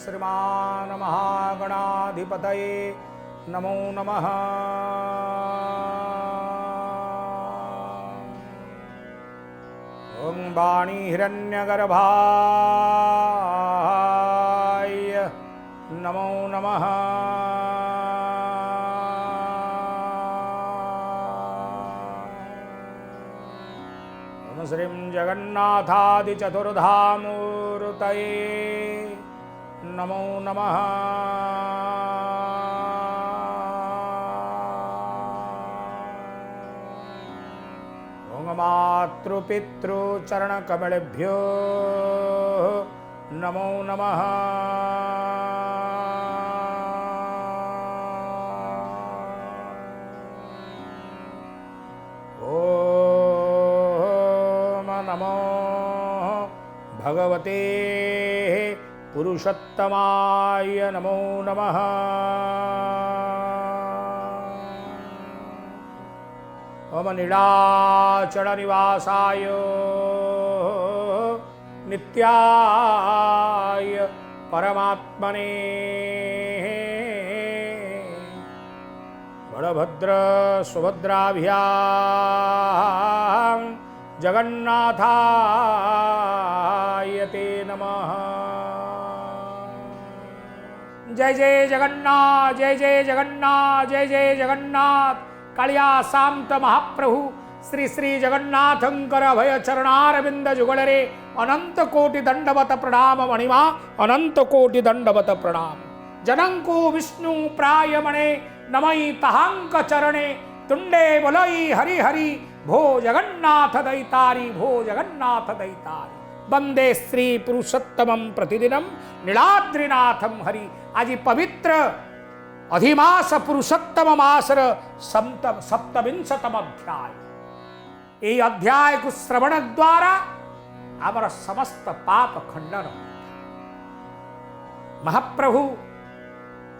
श्रीमान महागणाधिपतये नमो नमः। ओम वाणी हिरण्यगर्भाय नमो नमः। ओम श्रीं जगन्नाथादिचतुर्धामूर्तये नमो नमः। ओम मातृपितृचरणकमलेभ्यो नमो नमः। ओम नमो भगवते पुरुषोत्तमाय नमो नमः। ओम नीलाचलनिवासाय नित्याय परमात्मने बलभद्र सुभद्राभ्यां जगन्नाथाय ते नमः। जय जय जगन्नाथ, जय जय जगन्नाथ, जय जय जगन्नाथ। कालिया शांत महाप्रभु श्री श्री जगन्नाथंकर अभय चरणारविंद जुगलरे अनंत कोटि दंडवत प्रणाम मणिमा अनंत कोटि दंडवत प्रणाम। जनंको विष्णु प्रायमणे नमई तहांक चरणे तुंडे बोलई हरि हरि भो जगन्नाथ दैतारी भो जगन्नाथ दैतारी। वंदे श्री पुरुषोत्तमं प्रतिदिनम नीलाद्रिनाथम हरि। आज पवित्र अधिमास पुरुषोत्तम मासर सप्तविंशतम अध्याय। ये अध्याय को श्रवण द्वारा आमर समस्त पाप खंडन। महाप्रभु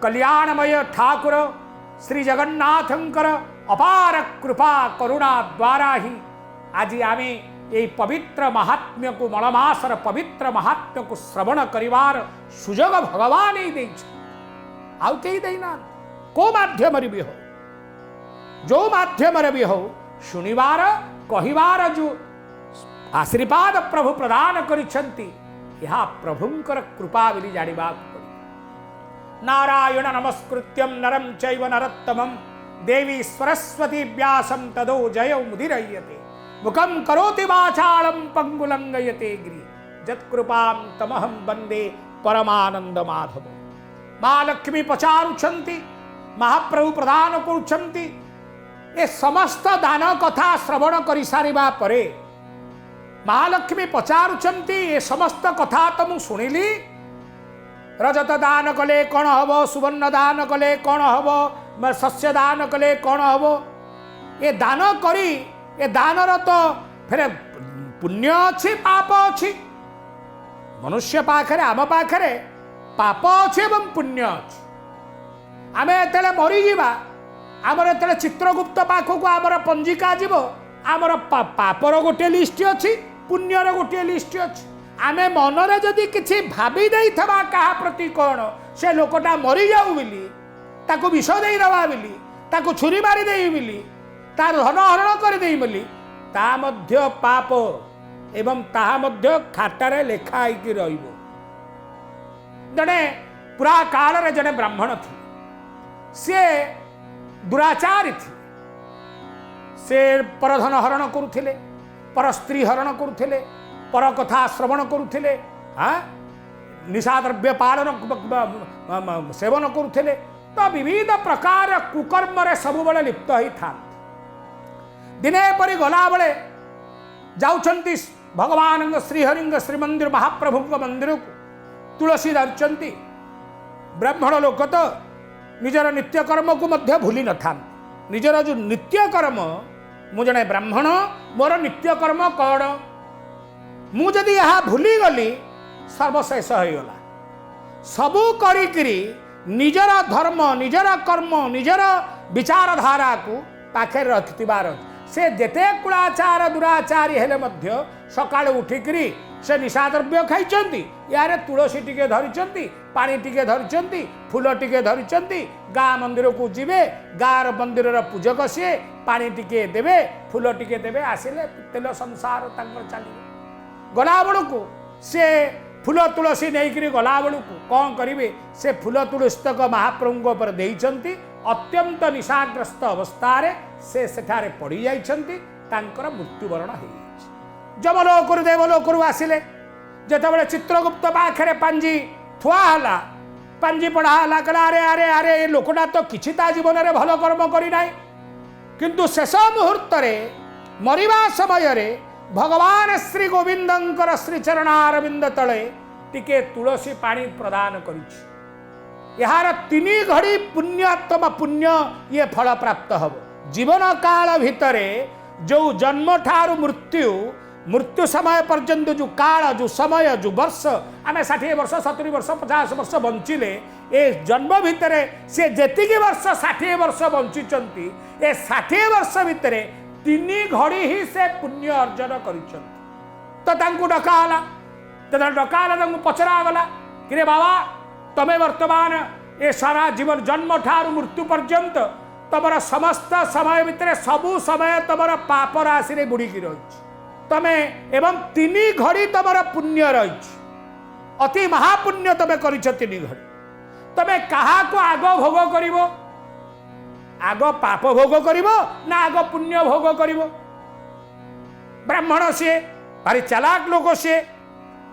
कल्याणमय ठाकुर श्री जगन्नाथंकर अपार कृपा करुणा द्वारा ही आज आमे ये पवित्र महात्म्य को मलमासर पवित्र महात्म्य को श्रवण करिवार सुजोग भगवान ही दे आउ कई देना को माध्यम भी हो जो माध्यम भी हो शुनिवार कहिवार जो आशीर्वाद प्रभु प्रदान करिछंती यह प्रभुंकर कृपा बोली जानिबा पड़ी। नारायण नमस्कृत्यं नरं चैव नरोत्तमं देवी सरस्वती व्यासं तदो जयो मुदीरयते मुखं करोति वाचालं पंगुलंगयते गिरि जत्कृपां तमहं वंदे परमानंद माधव। महालक्ष्मी पचारुछंती महाप्रभु प्रदान करुछंती ए समस्त दान कथा श्रवण करि सारिबा परे महालक्ष्मी पचारुछंती ए समस्त कथा तो मु सुनिली। रजत दान कले कौन हम, सुवर्ण दान कले कौन हम, शस्य दान कले कौन हम। ए दान करी ए दानर तो फिर पुण्य अच्छी पाप अच्छी। मनुष्य पाखरे आम पाखरे पाप अच्छे एवं पुण्य अच्छे। आम एत मरीजा आमर एत चित्रगुप्त पाखक आमर पंजिका जीव आमर पापर गोटे लिस्ट अच्छी पुण्यर गोटे लिस्ट अच्छी। आम मनरे जदि किसी भावी देइथबा कहा प्रति कौन से लोकटा मरी जाऊ बोली ताकू विष देदबा बोली ताकू छुरी मारी दे बोली तार धन हरण कर दे बोली ता मध्य पाप एवं ताहा मध्य खातारे लेखा होइकी रहिबो। जड़े पुरा काल रे जड़े ब्राह्मण थी से दुराचारी थी से परधन हरण करुथिले पर स्त्री हरण करुथिले पर कथा श्रवण करुथिले निशाद्रव्य पालन सेवन करुथिले तो विविध प्रकार कुकर्म रे सब बळे लिप्त होई था। दिने परि गला बळे जाउछंती भगवान श्रीहरिंग श्रीमंदिर महाप्रभु मंदिर को तुलसी धरचंती। ब्राह्मण लोक तो निजर नित्यकर्म को मध्य भूली न था। निजर जो नित्यकर्म मु जने ब्राह्मण मोर नित्यकर्म कौन मुझे यहाँ भूली गली सर्वशेष हो गला। सबू करी निजर धर्म निजर कर्म निजर विचारधारा को पाखे रखिबार से जेते कुलाचार दुराचारी हेले मध्य सकाळ उठिकरी से निशा द्रव्य खाई यार तुलसी टिके धरी पानी टिके धरी फूल टिके धरी गाँ मंदिर को जीवे गाँव मंदिर पूजक सी पानी टिके देवे फूल टिके देवे आसिले तेल संसार चलिए गला बेलू से फूल तुलसी नहीं गला बेलू कौन करेंगे से फूल तुलसी तक महाप्रभु पर देइछंती अत्यंत निशाग्रस्त अवस्था से सेठारे पड़ी जाइछंती तांकर मृत्युवरण हो जमलोकरु देवलोकरु आसिले जेतेबेले चित्रगुप्त पाखरे पांजी थुआला पांजी पढ़ाला कहला अरे अरे अरे ये लोकटा तो किछि ता जीवन रे भल कर्म करि नाइ किंतु शेष मुहूर्त रे मरिबा समय रे भगवान श्री गोविंदंकर श्री चरणारविंद तले टिके तुलसी पानी प्रदान करिछि यार 3 घड़ी पुण्यतम पुण्य ये फल प्राप्त हब जीवन काल भितरे जो जन्म ठारू मृत्यु समय पर्यंत जो काल जो समय जो वर्ष आम 60 वर्ष 70 वर्ष 50 वर्ष बंचिले ए जन्म भितर से जेतिकी वर्ष 60 वर्ष बंचिचंती ए 60 वर्ष भितर 3 घड़ी ही से पुण्य अर्जन करिचंती तो तांकु डकाला तो डकाला पचरा गला कि रे बाबा तमे वर्तमान ए सारा जीवन जन्म ठारू मृत्यु पर्यंत तमर समस्त समय भितर सबु समय तमर पाप राशि रे बुड़ी की रही तमे एवं 3 घड़ी तमर पुण्य रही अति महापुण्य तमे करिछ 3 घड़ी तमे कहा को आग भोग करिवो आग पाप भोग करिवो ना आग पुण्य भोग करिवो ब्राह्मण सी भारी चालाक लोक सी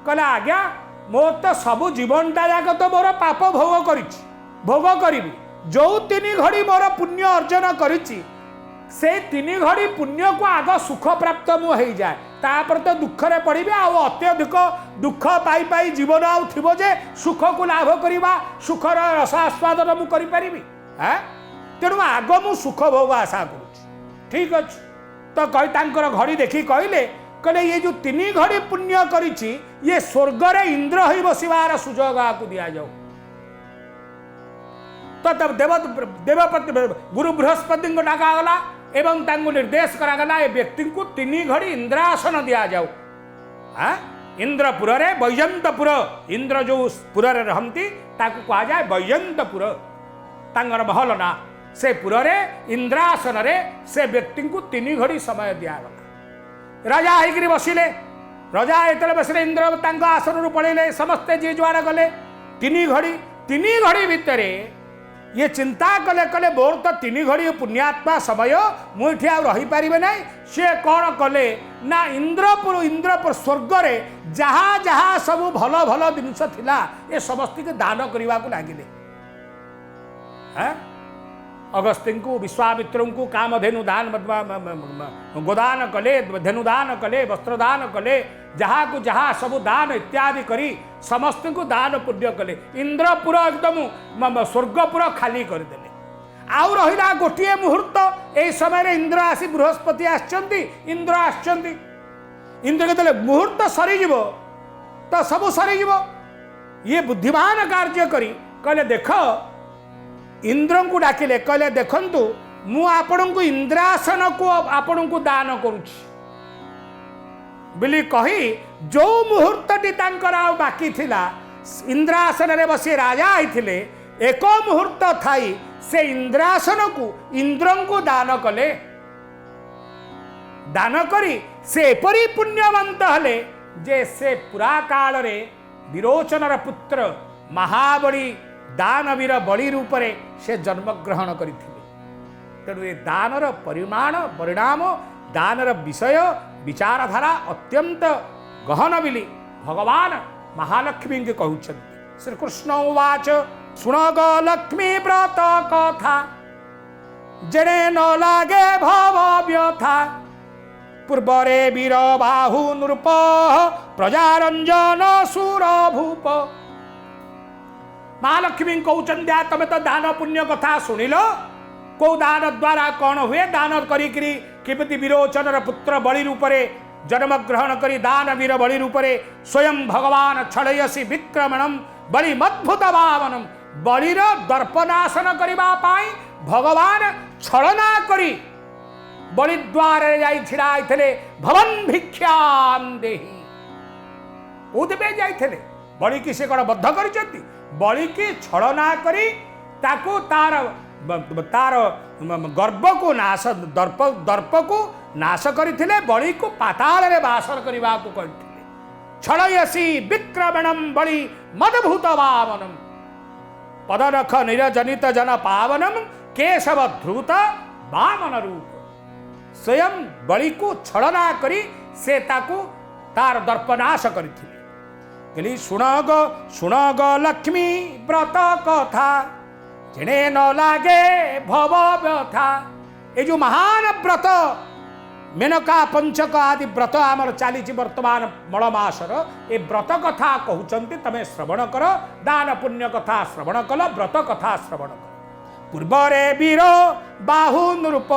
कहला आज्ञा मोर तो सबु जीवनटा जाक तो मोर पाप भोग करिछि भोग करिवि जो 3 घड़ी मोर पुण्य अर्जन करिछि से 3 घड़ी पुण्य को आग सुख प्राप्त मु हो जाए तापर तो दुख रे पड़ी अत्यधिक दुख पाई पाई जीवन आउ थिबो जे सुख को लाभ करिबा सुखर रस आस्वादन मु करि परिबि तेणु आग मु सुख भोग आशा करुछि ठीक अछि तो कहि तांकर घड़ी देखि कहले कहले ये जो 3 घड़ी पुण्य करिछि ये स्वर्ग रे इंद्र होई बसिबार सुजोग आकु दिया जाऊ तो तब देवपति गुरु बृहस्पति को डाका गला एवं तांको निर्देश करागला ए व्यक्ति को 3 घड़ी इंद्रासन दिया जाऊ इंद्रपुर रे वैजंतपुर इंद्र जो पुर रे रहंती ताकू कहा जाए वैजंतपुर तांगर महल ना से पुर रे इंद्रासन रे से व्यक्ति को 3 घड़ी समय दिया गला राजा आइकरी बसिले राजा एतले बसिले इंद्र तांको आसन रु पळेले समस्ते जे जुआर गले 3 घड़ी भितरे ये चिंता कले कले मोर तो 3 घड़ी पुण्यात्मा समय मुठी आ रही पारिबे नै से कौन कले ना इंद्रपुर स्वर्ग रे जहाँ जहाँ सब भल भल जिनस थिला ये समस्त के दान करने को लगिले अगस्त्य को विश्वामित्र को कामधेनु दान गोदान कले धेनुदान कले वस्त्रदान कले जहाँ को जहाँ सब दान इत्यादि करी समस्त को दान पुण्य कले इंद्रपुर एकदम स्वर्गपुर खाली करदेले आउ रहा गोटे मुहूर्त यही समय इंद्र आसी बृहस्पति आछंती इंद्र आछंती इंद्र के मुहूर्त सरीज तो सब सरीज ये बुद्धिमान कार्य करी कहले देख इंद्र को डाकिले कहले देखंतु मु आपण को इंद्रासन को आपण को दान करुछि बिली कही जो मुहूर्तटी तांकर आ बाकी थिला इंद्रासन रे बसी राजा आइथिले एक मुहूर्त थाई से इंद्रासन को इंद्र को दान कले दान करी से एपरी पुण्यवंत हले जे से पुरा काल रे विरोचनर पुत्र महाबली दानवीर बलि रूप से जन्मग्रहण करथिले तेणु ये दानर परिमाण परिणाम दानर विषय विचारधारा अत्यंत गहन बिली भगवान महालक्ष्मी के कहउछन्ति श्रीकृष्ण उवाच सुण ग लक्ष्मी व्रत कथा जने न लागे भव व्यथा पूर्वरे वीर बाहु नृप प्रजारंजन सुर भूप महालक्ष्मी कहउछन्ति तमे तो दान पुण्य कथा सुनिल कौ दान द्वारा कौन हुए दान करी किमती विरोचनर पुत्र बलि रूपरे जन्म ग्रहण करी दान वीर बलि रूपरे स्वयं भगवान छड़यसी विक्रमणम बलि मद्भुत भावनम बलिर दर्पनाशन करबा पाई भगवान छलना करी बलि द्वार जाई छिड़ा आइथिले भवन भिक्षाम देहि कौन जाइए बलि की से कौन बद्ध कर बलि की छलना करी ताकू तार तार गर्व को नाश दर्प को नाश करथिले बलि को पाताल रे बासर करने को कहते छलयसी विक्रमणम बलि मदभूत वामनम पदनख निरजनित जन पावनम केशव ध्रुत वामन रूप स्वयं बलि को छलना करी से ताकू तार दर्पनाश करथिले कहली शुण ग लक्ष्मी व्रत कथा जिणे न लागे भव व्यथा ये जो महान व्रत मेनका पंचक आदि व्रत आमर चली वर्तमान मलमासर ए व्रत कथा कहते तमें श्रवण कर दान पुण्य कथा श्रवण कल व्रत कथा श्रवण कर पूर्वरे वीर बाहु नृप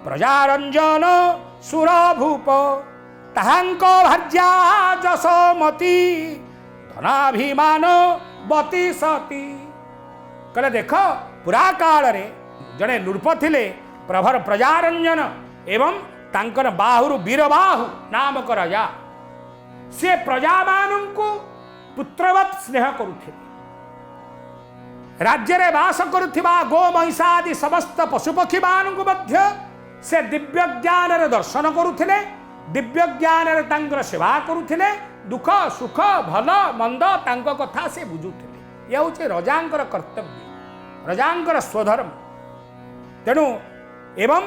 प्रजारंजन सुरभूप ताहांक भार्या जशोमती धनाभिमान बती सती कहले देख पुरा काल रे जड़े नृप थिले प्रभर प्रजारंजन एवं तांकर बाहुरु वीरबाहु नामक राजा से प्रजा मानू पुत्रवत स्नेह करुथिले राज्य रे वास करुथिबा गो महिषादि समस्त पशुपक्षी मानू मध्य से दिव्य ज्ञान रे दर्शन करुथिले दिव्य ज्ञान रे तांकर सेवा करुथिले दुख सुख भल मंद तांक कथा से बुझुथिले ये होचे रजांकर कर्तव्य रजांकर स्वधर्म तेणु एवं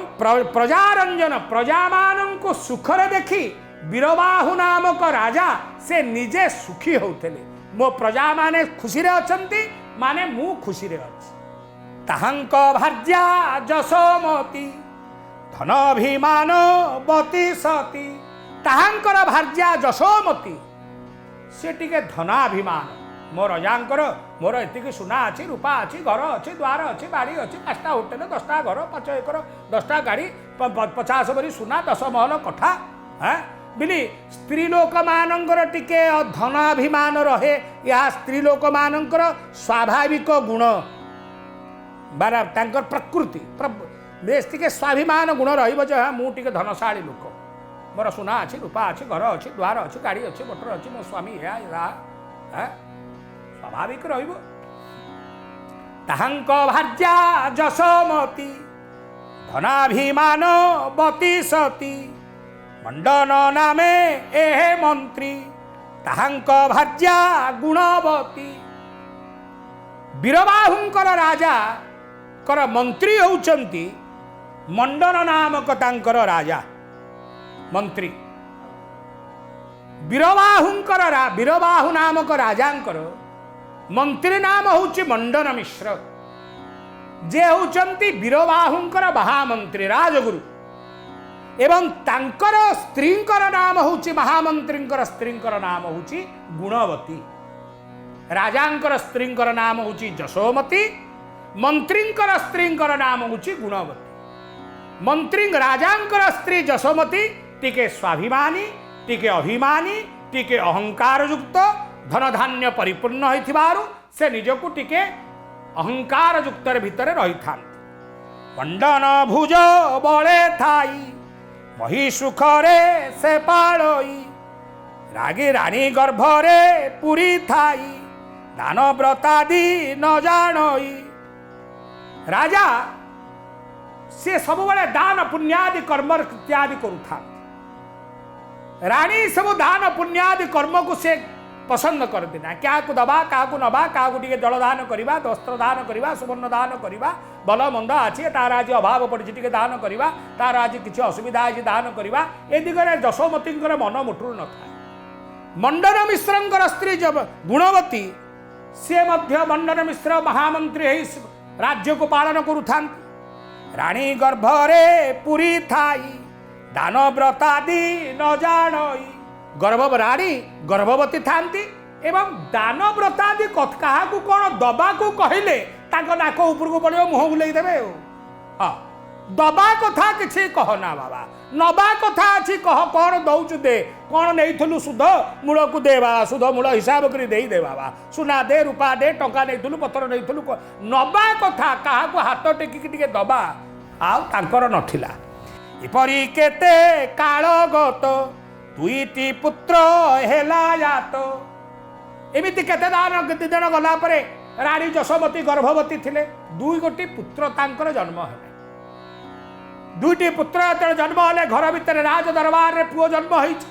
प्रजारंजन प्रजा मान को सुखरे देखी वीरबाहु नामक राजा से निजे सुखी होते मो प्रजा माने खुशी रे अछंती माने मु खुशी रे अछि ताहांक भार्या जशोमती धनाभिमान बती सती ताहांकर भार्या जशोमती से टिके धनाभिमान मोर रजांकर मोर एतिक सुना अच्छी रूपा अच्छी घर अच्छी द्वार अच्छी बाड़ी अच्छी 5टा होटेल 10टा घर 5 एकर 10टा गाड़ी 50 बरी सुना 10 महल कठा हाँ बिली स्त्री लोक मानकर टिके धनाभिमान रहे या स्त्री लोक मानकर स्वाभाविक गुण बारा तांकर प्रकृति बेस टिके स्वाभिमान गुण रहिबो जे हाँ मु टिके धनशाली लोक मोर सुना अच्छी रूपा अच्छी घर अच्छी द्वार अच्छी गाड़ी अच्छी मोटर अच्छी मो स्वामी या स्वाभाविक रहिबो ताहांक भार्या जशोमती धनाभिमान बती सती मंडन नामे एहे मंत्री ताहांक भार्या गुणवती वीरबाहुंकर राजा कर मंत्री होउचंती मंडन नामक तांकर राजा मंत्री वीरबाहु नामक राजांकर मंत्री नाम होउची मंडन मिश्र जे होउचंती वीरबाहुंकर महामंत्री राजगुरु एवं तांकर स्त्रींकर नाम होउची महामंत्रींकर स्त्रींकर नाम होउची गुणवती राजांकर स्त्रींकर नाम होउची जशोमती मंत्रींकर स्त्रींकर नाम होउची गुणवती मंत्री राजांकर स्त्री जशोमती टिके स्वाभिमानी टिके अभिमानी टिके अहंकार युक्त धन धान्य परिपूर्ण होइथिबारु से निजको टिके अहंकार युक्त भितर रही था मंडन भुज बले थाई मही सुखरे से पाड़ई रागी रानी गर्भरे पुरी थाई दान व्रतादि न जानई राजा से सब बड़े दान पुण्यादि कर्म इत्यादि करुथा रानी सब दान पुण्यादि कर्म को से पसंद करते ना क्या को दबा क्या को नबा क्या को टिके जल दान करवा वस्त्र दान करवा सुवर्ण दान करवा भल मंद अच्छी तार आज अभाव पड़ी टिके दान करवा तार आज किसी असुविधा आज दान करवा ए दिगरे जशोमती मन मुठुर न था मंडन मिश्र स्त्री जब गुणवती से मध्य मंडन मिश्र महामंत्री राज्य को पालन करुथा रानी गर्भरे पुरी थाई दान व्रतादि न जानई रानी गर्भवती थांती एवं दान व्रतादि क्या कौन दबा को कहले नाक ऊपर को पड़ो मुह बुले देवे हाँ दबा कथा किसी कहना बाबा नबा कथा अच्छी कह कौन दौचु दे कौन नहीं सुध मूल को दे बाबा सुध मूल हिसाब कर दे बाबा सुना दे रूपा दे टंका नहीं पतर नहीं नबा कथा क्या हाथ टेकिकी दबा आउ तांकर नथिला इपरी केते काल गत दुईटी पुत्र हेला जात एमिति केते दिन गला परे रानी जशोमती गर्भवती थिले दुई गोटी पुत्र तांकर जन्म हेले दुईटी पुत्र जो जन्म हेले घर भितर राज दरबार रे पुओ जन्म होइछ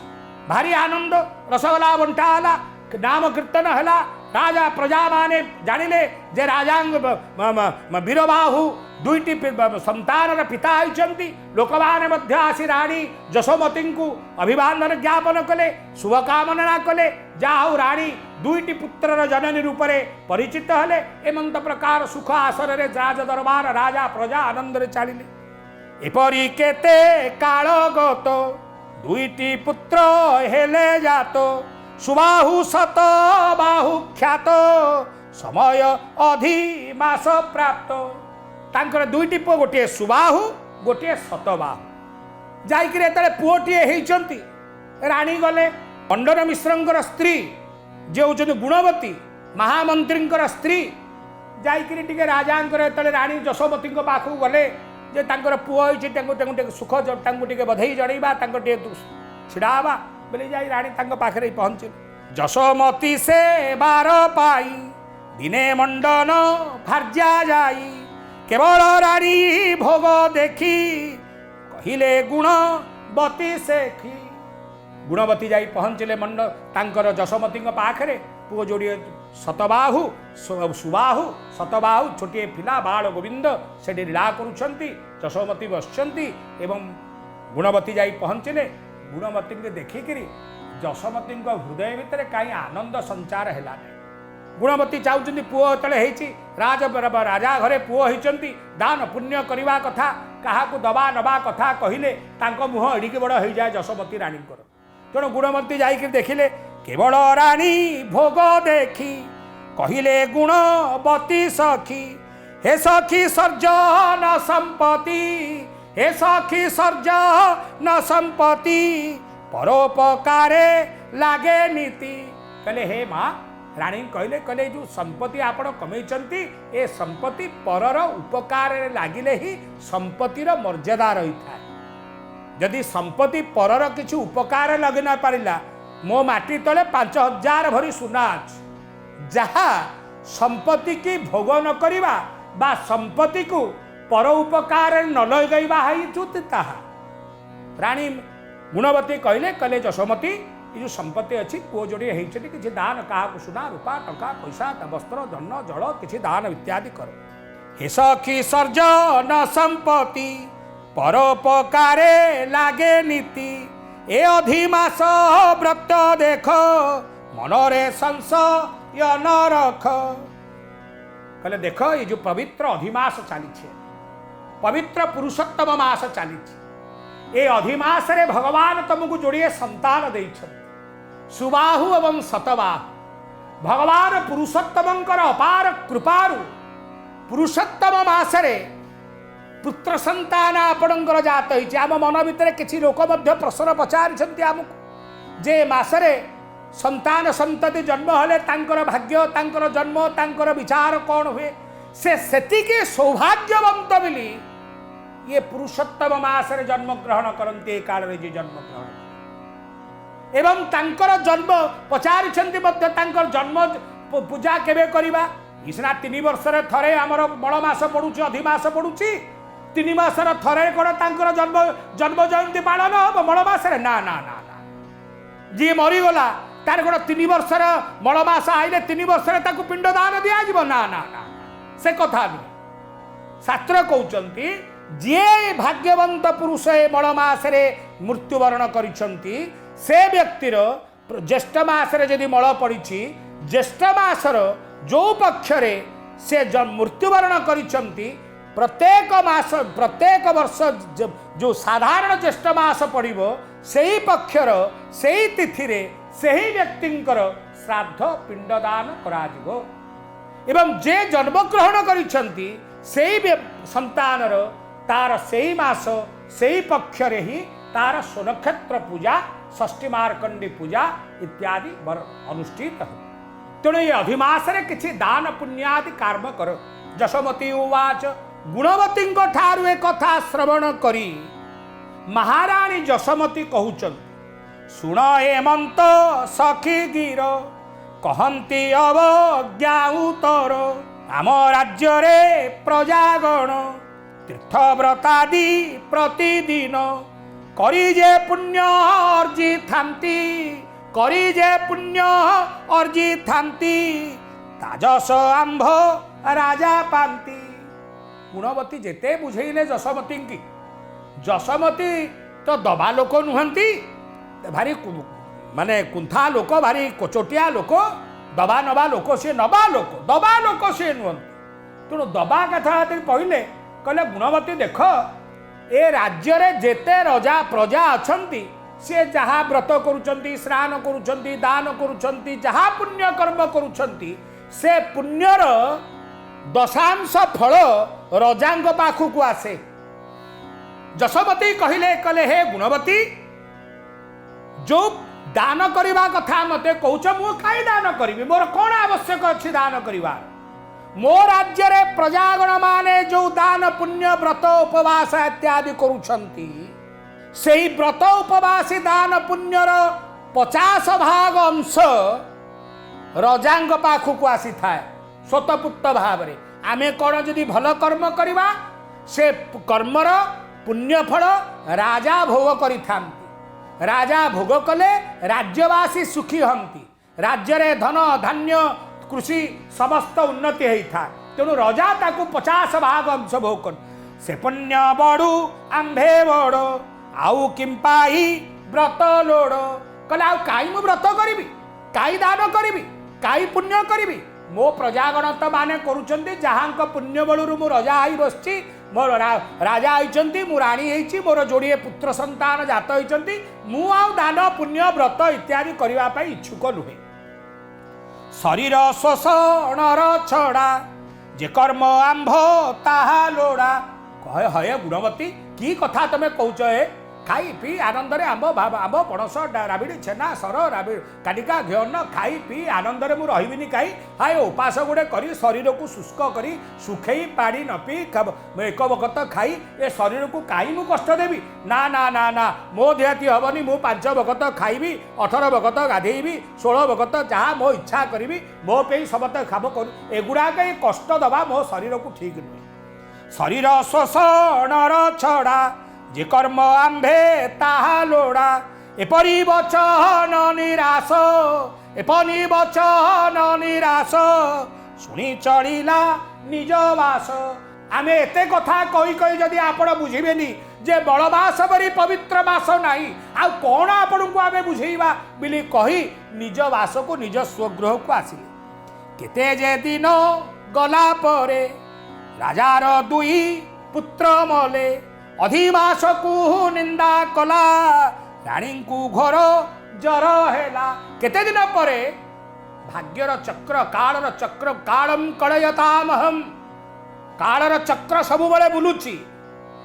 भारी आनंद रसगोला बंटा हला नाम कीर्तन हला राजा प्रजा माने जानिले जे राजांग वीरबाहु दुईटी संतान पिता होइछंती लोकमाने मध्य आसी रानी जशोमती को अभिवादन ज्ञापन कले शुभकामना कले जाहु रानी दुईटी पुत्रर जननी रूप में परिचित हेले एमंत प्रकार सुख आसर रे राज दरबार राजा प्रजा आनंद रे चलिले एपरी केते काल गत दुईटी पुत्र हेले जातो सुबाहु सत बाहु ख्यात समय अधिमास प्राप्त तांकर दुईटी पुओ गोटे सुबाहु गोटे सतबाहु जाइकिरे तले पुओटीए हेइचंती रानी गले मंडन मिश्रंकर स्त्री जे होचंती गुणवती महामंत्रींकर स्त्री जाइकिरे टिके राजांकर तले रानी जशोमती पाखु गले जे तांकर पुओ होइछि तांको सुख तांको टिके बधाई जणैबा तांको टिके छिड़ाबा बोले जाई रानी तांको पाखरे पहुंचे जशोमती से बार पाई दिने मंडन भार्या जाई केवल रानी भोग देखी कहिले गुणवती सेखी गुणवती जाई पहुंचले मंड तांकर जशोमती पाखरे पुओ जोड़िए सतबाहु सुबाहु सतबाहु छोटे पिला बाल गोविंद से लीला करुछंती जशोमती बसचंती एवं गुणवती जाई पहुंचले गुणवती के देखिकी जशोमती हृदय भितर कहीं आनंद संचार है गुणवती चाहती पुओ तले होती राजा घरे पुओ होती दान पुण्य करवा कथा क्या दबा नबा कथा कहले मुह एडिक बड़ हो जाए जशोमती रानी तेणु गुणवती जाइए देखिले केवल रानी भोग देखी कहले गुणवती सखी हे सखी सर्जन संपत्ति हे सखी सर्जन संपत्ति परोपकारे लागे नीति कहले हे माँ रानी कहले कहले जो संपत्ति आपण कमैचंती ए संपत्ति परर उपकार लागिले ही संपत्तिर मर्यादा रही था जदि संपत्ति परर किसी उपकार लगे न पारिला मो माटी तले 5000 भरी सुना जहा संपत्ति की भोग न करिबा बा संपत्ति को पर उपकार न लगैबा ताहा रानी गुणवती कहले कहले जशोमती ये जो संपत्ति अच्छी पुओ जोड़ी होती किसी दान क्या सुना रूपा टंका पैसा वस्त्र धन जल किसी दान इत्यादि कर हे सखी सर्जन संपत्ति परोपकारे लागे नीति ए अधिमास व्रत देख मनरे संशय न रख कहले देख ये जो पवित्र अधिमास चली पवित्र पुरुषोत्तम मास चली ए अधिमास रे भगवान तुमको जोड़िए संतान दे सुबाहु एवं सतबाहु भगवान पुरुषोत्तमंकर अपार कृपारु पुरुषोत्तम मासरे पुत्र संतान आपणकर जात होइछि आम मन भितर किछि लोक मध्य प्रश्न पचारिछन्ति आमको जे मासरे संतान संतति जन्म हेले तांकर भाग्य तांकर जन्म तांकर विचार कौन हुए से सेतिके सौभाग्यवंत बोली ये पुरुषोत्तम मासरे जन्म ग्रहण करते काल रे जे जन्म ग्रहण एवं तांकर जन्म पचारिछन्ति मध्य तांकर जन्म पूजा केबे करिबा इसना 3 वर्ष रे थरे हमर बड़ मास पडुछि अधिमास पडुछि 3 मास रे थरे कोन तांकर जन्म जन्म जयंती पालन हो बड़ मास रे ना ना ना जी मरी गला तार कोन 3 वर्ष रे बड़ मास आइले 3 वर्ष रे ताकू पिंड दान दिया जिवो ना ना ना से कथा नहीं शास्त्र कहउचंती जे भाग्यवंत पुरुष बड़ मास रे मृत्युवरण करिसंती से व्यक्तिर ज्येष्ठ मास रे यदि मल पड़ी ज्येष्ठ मासर जो पक्षरे से मृत्युवरण करिसंती प्रत्येक मास प्रत्येक वर्ष जो साधारण ज्येष्ठ मास पड़िबो सेही पक्षर सेही तिथि रे सेही व्यक्तिंकर श्राद्ध पिंडदान कराजिबो एवं जे जन्मग्रहण करिसंती सेही संतानर तार सेही मास सेही पक्षरे ही तार सोनक्षेत्र पूजा षष्ठी मार्कंडी पूजा इत्यादि अनुष्ठित हो तेणु ये अधिमासरे किछि दान पुण्यादि कर्म कर जशोमती उवाच गुणवती ठारू ए कथा श्रवण करी महाराणी जशोमती कहउचंती ଶୁଣ ହେମନ୍ତ ସଖୀ ଗିର କହନ୍ତି ଅବଜ୍ଞା ଉତ୍ତର ଆମ ରାଜ୍ୟରେ ପ୍ରଜାଗଣ ତୀର୍ଥବ୍ରତାଦି ପ୍ରତିଦିନ କରି ଯେ ପୁଣ୍ୟ ଅର୍ଜିଥାନ୍ତି କରି ଯେ ପୁଣ୍ୟ ଅର୍ଜିଥାନ୍ତି ତାଜସ ଆମ୍ଭ ରାଜା ପାନ୍ତି। ଗୁଣବତୀ ଯେତେ ବୁଝେଇଲେ ଯଶୋମତୀଙ୍କି, ଯଶୋମତୀ ତ ଦବା ଲୋକ ନୁହନ୍ତି, ଭାରି ମାନେ କୁନ୍ଥା ଲୋକ, ଭାରି କୋଚଟିଆ ଲୋକ, ଦବା ନବା ଲୋକ, ସିଏ ନବା ଲୋକ, ଦବା ଲୋକ ସିଏ ନୁହନ୍ତି। ତେଣୁ ଦବା କଥା କହିଲେ କହିଲେ ଗୁଣବତୀ ଦେଖ, ଏ ରାଜ୍ୟରେ ଯେତେ ରଜା ପ୍ରଜା ଅଛନ୍ତି ସେ ଯାହା ବ୍ରତ କରୁଛନ୍ତି, ସ୍ନାନ କରୁଛନ୍ତି, ଦାନ କରୁଛନ୍ତି, ଯାହା ପୁଣ୍ୟ କର୍ମ କରୁଛନ୍ତି, ସେ ପୁଣ୍ୟର ଦଶାଂଶ ଫଳ ରଜାଙ୍କ ପାଖକୁ ଆସେ। ଯଶୋମତୀ କହିଲେ ହେ ଗୁଣବତୀ, ଯୋଉ ଦାନ କରିବା କଥା ମତେ କହୁଛ, ମୁଁ କାହିଁ ଦାନ କରିବି? ମୋର କ'ଣ ଆବଶ୍ୟକ ଅଛି ଦାନ କରିବା? ମୋ ରାଜ୍ୟରେ ପ୍ରଜାଗଣ ମାନେ ଯୋଉ ଦାନ ପୁଣ୍ୟ ବ୍ରତ ଉପବାସ ଇତ୍ୟାଦି କରୁଛନ୍ତି, ସେହି ବ୍ରତ ଉପବାସୀ ଦାନ ପୁଣ୍ୟର 50% ଅଂଶ ରଜାଙ୍କ ପାଖକୁ ଆସିଥାଏ ସ୍ୱତଃପୁତ ଭାବରେ। ଆମେ କ'ଣ ଯଦି ଭଲ କର୍ମ କରିବା, ସେ କର୍ମର ପୁଣ୍ୟ ଫଳ ରାଜା ଭୋଗ କରିଥାନ୍ତି। ରାଜା ଭୋଗ କଲେ ରାଜ୍ୟବାସୀ ସୁଖୀ ହୁଅନ୍ତି, ରାଜ୍ୟରେ ଧନ ଧାନ୍ୟ କୃଷି ସମସ୍ତ ଉନ୍ନତି ହେଇଥାଏ। ତେଣୁ ରଜା ତାକୁ 50% ଅଂଶ ଭୋଗ କର। ସେ ପୁଣ୍ୟ ବଢ଼ୁ ଆମ୍ଭେ ବଡ଼ ଆଉ କିମ୍ପାଇ ବ୍ରତ ଲୋଡ଼। କହିଲେ ଆଉ କାହିଁ ମୁଁ ବ୍ରତ କରିବି, କାହିଁ ଦାନ କରିବି, କାହିଁ ପୁଣ୍ୟ କରିବି? ମୋ ପ୍ରଜାଗଣ ତ ମାନେ କରୁଛନ୍ତି, ଯାହାଙ୍କ ପୁଣ୍ୟ ବଳରୁ ମୁଁ ରଜା ହେଇ ବସିଛି, ମୋର ରାଜା ହେଇଛନ୍ତି, ମୁଁ ରାଣୀ ହେଇଛି, ମୋର ଯୋଡ଼ିଏ ପୁତ୍ର ସନ୍ତାନ ଜାତ ହେଇଛନ୍ତି, ମୁଁ ଆଉ ଦାନ ପୁଣ୍ୟ ବ୍ରତ ଇତ୍ୟାଦି କରିବା ପାଇଁ ଇଚ୍ଛୁକ ନୁହେଁ। ଶରୀର ଶୋଷଣର ଛଡ଼ା ଯେ କର୍ମ ଆମ୍ଭ ତାହା ଲୋଡ଼ା। କହେ ହଏ ଗୁଣବତୀ, କି କଥା ତମେ କହୁଛ? ଖାଇ ପିଇ ଆନନ୍ଦରେ ଆମ୍ବ ପଣସ ରାବିଡ଼ି ଛେନା ସର କାନିକା ଘିଅନ୍ନ ଖାଇ ପିଇ ଆନନ୍ଦରେ ମୁଁ ରହିବିନି କାହିଁ? ହାଏ ଉପାସ ଗୁଡ଼େ କରି ଶରୀରକୁ ଶୁଷ୍କ କରି ଶୁଖେଇ ପାଣି ନ ପିଇ ଏକ ବକତ ଖାଇ ଏ ଶରୀରକୁ କାହିଁ ମୁଁ କଷ୍ଟ ଦେବି? ନା ନା ନା ନା, ମୋ ଦେହତି ହେବନି। ମୁଁ 5 ବକତ ଖାଇବି, 18 ବକତ ଗାଧେଇବି, 16 ବକତ ଯାହା ମୋ ଇଚ୍ଛା କରିବି, ମୋ ପାଇଁ ସମସ୍ତେ ଖାବ କରୁ। ଏଗୁଡ଼ାକ କଷ୍ଟ ଦେବା ମୋ ଶରୀରକୁ ଠିକ୍ ନୁହେଁ। ଶରୀର ଶୋଷଣର ଛଡ଼ା ଯେ କର୍ମ ଆମ୍ଭେ ତାହା ଲୋଡ଼ା। ଏପରି ବଚନ ନିରାଶ, ଏପରି ବଚନ ନିରାଶ ଶୁଣି ଚଳିଲା ନିଜ ବାସ। ଆମେ ଏତେ କଥା କହି କହି ଯଦି ଆପଣ ବୁଝିବେନି ଯେ ବଳବାସ ପରି ପବିତ୍ର ବାସ ନାହିଁ, ଆଉ କ'ଣ ଆପଣଙ୍କୁ ଆମେ ବୁଝେଇବା ବୋଲି କହି ନିଜ ବାସକୁ ନିଜ ସ୍ୱଗୃହକୁ ଆସିଲେ। କେତେ ଯେ ଦିନ ଗଲା ପରେ ରାଜାର 2 ପୁତ୍ର ମଲେ, ଅଧିମାସକୁ ନିନ୍ଦା କଲା, ରାଣୀଙ୍କୁ ଘୋର ଜର ହେଲା। କେତେ ଦିନ ପରେ ଭାଗ୍ୟର ଚକ୍ର, କାଳର ଚକ୍ର, କାଳಂ କଳୟତାମହଂ, କାଳର ଚକ୍ର ସବୁବେଳେ ବୁଲୁଛି।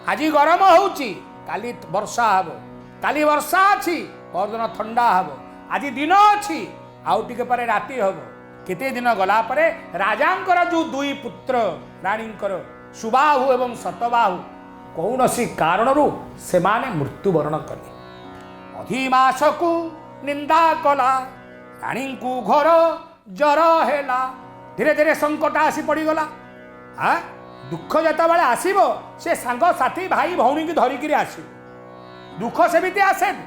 ଆଜି ଗରମ ହେଉଛି, କାଲି ବର୍ଷା ହେବ, କାଲି ବର୍ଷା ଅଛି, ପରଦିନ ଥଣ୍ଡା ହେବ, ଆଜି ଦିନ ଅଛି, ଆଉ ଟିକେ ପରେ ରାତି ହେବ। କେତେ ଦିନ ଗଲା ପରେ ରାଜାଙ୍କର ଯେଉଁ 2 ପୁତ୍ର ରାଣୀଙ୍କର ସୁବାହୁ ଏବଂ ଶତବାହୁ କୌଣସି କାରଣରୁ ସେମାନେ ମୃତ୍ୟୁବରଣ କଲେ। ଅଧିମାସକୁ ନିନ୍ଦା କଲା, ରାଣୀଙ୍କୁ ଘୋର ଜର ହେଲା। ଧୀରେ ଧୀରେ ସଙ୍କଟ ଆସି ପଡ଼ିଗଲା। ଦୁଃଖ ଯେତେବେଳେ ଆସିବ, ସେ ସାଙ୍ଗସାଥି ଭାଇ ଭଉଣୀକି ଧରିକିରି ଆସିବ। ଦୁଃଖ ସେମିତି ଆସେନି,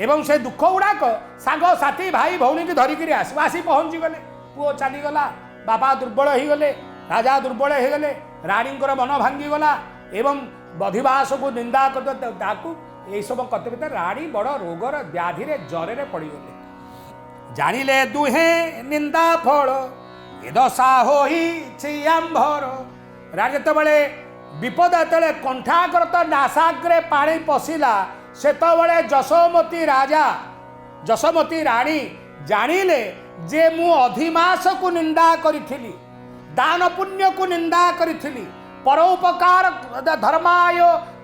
ଏବଂ ସେ ଦୁଃଖ ଗୁଡ଼ାକ ସାଙ୍ଗସାଥି ଭାଇ ଭଉଣୀକି ଧରିକିରି ଆସିବ। ଆସି ପହଞ୍ଚିଗଲେ, ପୁଅ ଚାଲିଗଲା, ବାପା ଦୁର୍ବଳ ହେଇଗଲେ, ରାଜା ଦୁର୍ବଳ ହେଇଗଲେ, ରାଣୀଙ୍କର ମନ ଭାଙ୍ଗିଗଲା ଏବଂ ଅଧିବାସକୁ ନିନ୍ଦା କରିଦେଲେ। ତାକୁ ଏଇସବୁ କଥା ଭିତରେ ରାଣୀ ବଡ଼ ରୋଗର ବ୍ୟାଧିରେ ଜ୍ୱରରେ ପଡ଼ିଗଲେ। ଜାଣିଲେ ଦୁହେଁ ନିନ୍ଦା ଫଳ, ଏ ଦଶା ହୋଇଛି ଆମ୍ଭର। ଯେତେବେଳେ ବିପଦ, ଯେତେବେଳେ କଣ୍ଠାଗ୍ରତ ନାସାଗ୍ରେ ପାଣି ପଶିଲା, ସେତେବେଳେ ଯଶୋମତୀ ରାଣୀ ଜାଣିଲେ ଯେ ମୁଁ ଅଧିମାସକୁ ନିନ୍ଦା କରିଥିଲି, ଦାନ ପୁଣ୍ୟକୁ ନିନ୍ଦା କରିଥିଲି, ପରୋପକାର ଧର୍ମାୟ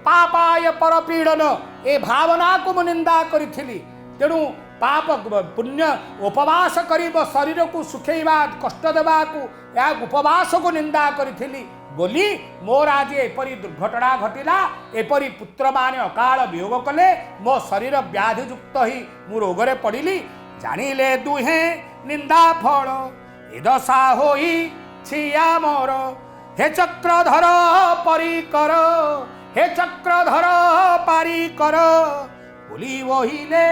ପାପାୟ ପରପୀଡ଼ନ ଏ ଭାବନାକୁ ମୁଁ ନିନ୍ଦା କରିଥିଲି। ତେଣୁ ପାପ ପୁଣ୍ୟ ଉପବାସ କରି ଶରୀରକୁ ଶୁଖେଇବା, କଷ୍ଟ ଦେବାକୁ, ଏହା ଉପବାସକୁ ନିନ୍ଦା କରିଥିଲି। बोली मोर आज एपरी दुर्घटना घटिला एपरी पुत्र माने अकाल वियोग कले मो शरीर व्याधियुक्त ही मु रोगरे पड़िली जानिले दुहे निंदा फल ए दशा होई छिया मोर हे चक्रधर परिकर हे चक्रधर पारिकर बोली वहिले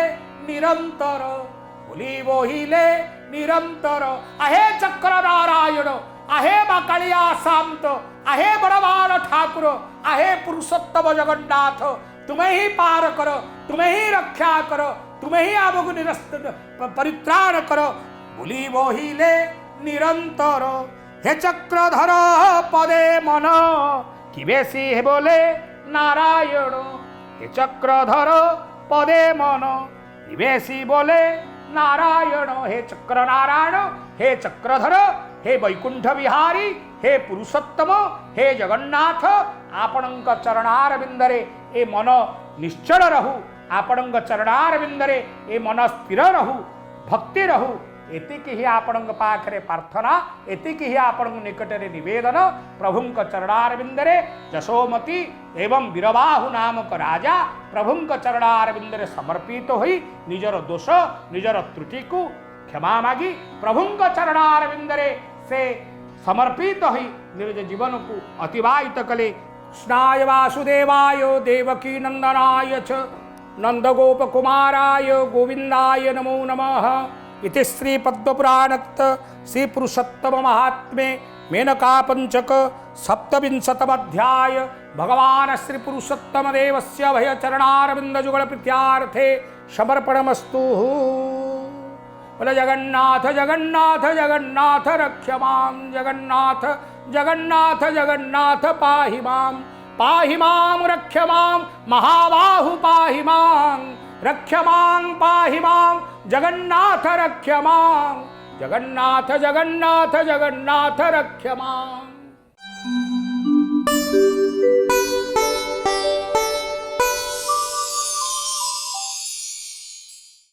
निरंतर बोली वहिले निरंतर आहे चक्र नारायण आहे मा कालिया शांत आहे बड़वान ठाकुर आहे पुरुषोत्तम जगन्नाथ तुम्हें ही पार कर तुम्हें ही रक्षा कर तुम्हें ही आमको निरस्त परित्राण कर बोली वहिले निरंतर हे चक्रधर पदे मन कि बेसी हे बोले नारायण हे चक्रधर पदे मन निवेशी बोले नारायण हे चक्र नारायण हे चक्रधर हे वैकुंठ विहारी हे पुरुषोत्तम हे जगन्नाथ आपणଙ୍କ चरणारविंदरे ए मन निश्चल रहू आपणଙ୍କ चरणारविंदरे ए मन स्थिर रहू भक्ति रहू एतिक ही आपणଙ୍କ पाखरे प्रार्थना एतिक ही आपणଙ୍କ निकटरे निवेदन प्रभुଙ୍କ चरणारविंदरे जशोमती एवं वीरबाहु नामक राजा प्रभुଙ୍କ चरणारविंदरे समर्पित होई निजर दोष निजर त्रुटि को क्षमा मागी प्रभुଙ୍କ चरणारविंदरे से समर्पित होई निज जीवन को अतिवाहित कले कृष्णाय वासुदेवाय देवकी नंदनाय च नंदगोपकुमाराय गोविंदाय नमो नमः इति श्री पद्मपुराणक्त श्री पुरुषोत्तम महात्म्ये मेनका पंचक सप्तविंशतमध्याय भगवान श्री पुरुषोत्तम देवस्य भय चरणारविंद जुगल प्रीत्यार्थे समर्पणमस्तु। बोले जगन्नाथ जगन्नाथ जगन्नाथ रक्ष मां जगन्नाथ जगन्नाथ जगन्नाथ पाहि मां रक्ष मां महाबाहु पाहि मां रक्ष मां पाहि मां जगन्नाथ रक्ष मां जगन्नाथ जगन्नाथ जगन्नाथ रक्ष मां।